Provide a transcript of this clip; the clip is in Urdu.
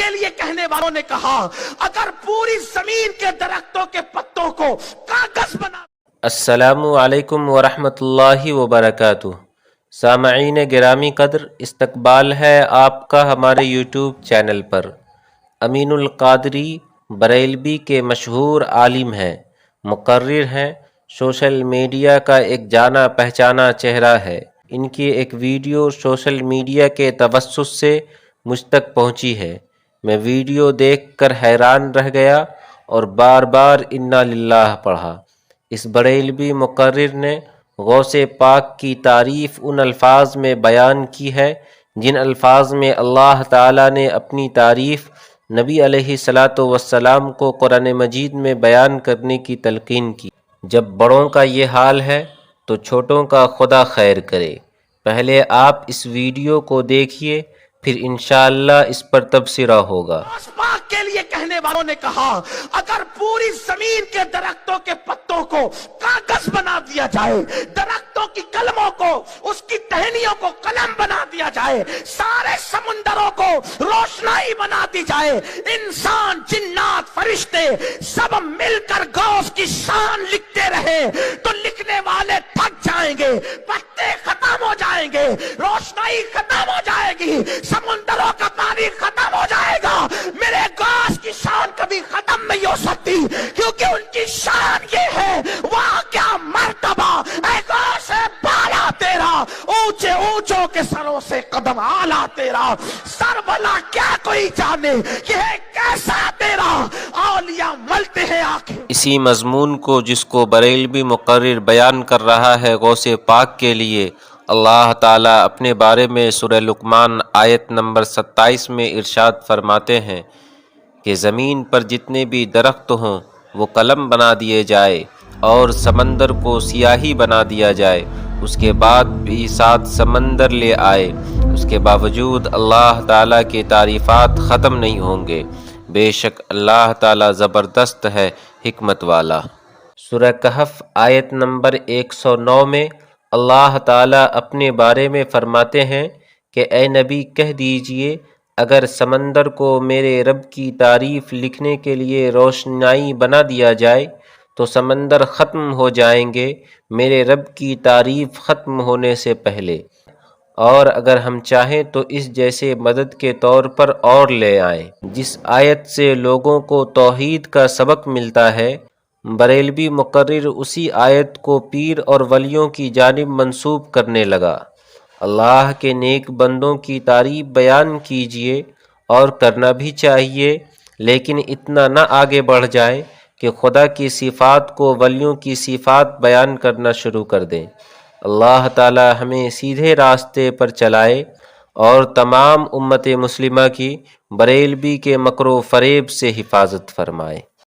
کے لیے کہنے والوں نے کہا اگر پوری زمین کے درختوں کے پتوں کو کاغذ بنا۔ السلام علیکم ورحمۃ اللہ وبرکاتہ۔ سامعین گرامی قدر، استقبال ہے آپ کا ہمارے یوٹیوب چینل پر۔ امین القادری بریلوی کے مشہور عالم ہیں، مقرر ہیں، سوشل میڈیا کا ایک جانا پہچانا چہرہ ہے۔ ان کی ایک ویڈیو سوشل میڈیا کے توسط سے مجھ تک پہنچی ہے۔ میں ویڈیو دیکھ کر حیران رہ گیا اور بار بار انا للہ پڑھا۔ اس بریلوی مقرر نے غوث پاک کی تعریف ان الفاظ میں بیان کی ہے جن الفاظ میں اللہ تعالیٰ نے اپنی تعریف نبی علیہ الصلاۃ والسلام کو قرآن مجید میں بیان کرنے کی تلقین کی۔ جب بڑوں کا یہ حال ہے تو چھوٹوں کا خدا خیر کرے۔ پہلے آپ اس ویڈیو کو دیکھیے، پھر انشاءاللہ اس پر تبصرہ ہوگا۔ پاک کے لیے کہنے والوں نے کہا اگر پوری زمین کے درختوں کے پتوں کو کاغذ بنا دیا جائے، درختوں کی کلموں کو، اس کی ٹہنیوں کو قلم بنا دیا جائے، سارے سمندروں کو روشنائی بنا دی جائے، انسان، جنات، فرشتے سب مل کر غوث کی شان لکھتے رہے تو لکھنے والے تھک جائیں گے، پتے ختم ہو جائیں گے، روشنائی ختم ہو جائے گی، سمندروں کا پانی ختم ہو جائے گا، میرے غوث کی شان کبھی ختم نہیں ہو سکتی، کیونکہ ان کی شان یہ ہے، وہاں کیا مرتبہ، اے غوث بالا تیرا، اونچے اونچوں کے سروں سے قدم آلہ تیرا، سر بلا کیا کوئی جانے کہ ہے کیسا تیرا، اولیاء ملتے ہیں آنکھیں۔ اسی مضمون کو جس کو بریلوی مقرر بیان کر رہا ہے غوث پاک کے لیے، اللہ تعالیٰ اپنے بارے میں سورہ لقمان آیت نمبر 27 میں ارشاد فرماتے ہیں کہ زمین پر جتنے بھی درخت ہوں وہ قلم بنا دیے جائے اور سمندر کو سیاہی بنا دیا جائے، اس کے بعد بھی 7 سمندر لے آئے، اس کے باوجود اللہ تعالیٰ کی تعریفات ختم نہیں ہوں گے۔ بے شک اللہ تعالیٰ زبردست ہے، حکمت والا۔ سورہ کہف آیت نمبر 109 میں اللہ تعالیٰ اپنے بارے میں فرماتے ہیں کہ اے نبی کہہ دیجئے اگر سمندر کو میرے رب کی تعریف لکھنے کے لیے روشنائی بنا دیا جائے تو سمندر ختم ہو جائیں گے میرے رب کی تعریف ختم ہونے سے پہلے، اور اگر ہم چاہیں تو اس جیسے مدد کے طور پر اور لے آئیں۔ جس آیت سے لوگوں کو توحید کا سبق ملتا ہے، بریلوی مقرر اسی آیت کو پیر اور ولیوں کی جانب منسوب کرنے لگا۔ اللہ کے نیک بندوں کی تعریف بیان کیجئے اور کرنا بھی چاہیے، لیکن اتنا نہ آگے بڑھ جائے کہ خدا کی صفات کو ولیوں کی صفات بیان کرنا شروع کر دیں۔ اللہ تعالی ہمیں سیدھے راستے پر چلائے اور تمام امت مسلمہ کی بریلوی کے مکر و فریب سے حفاظت فرمائے۔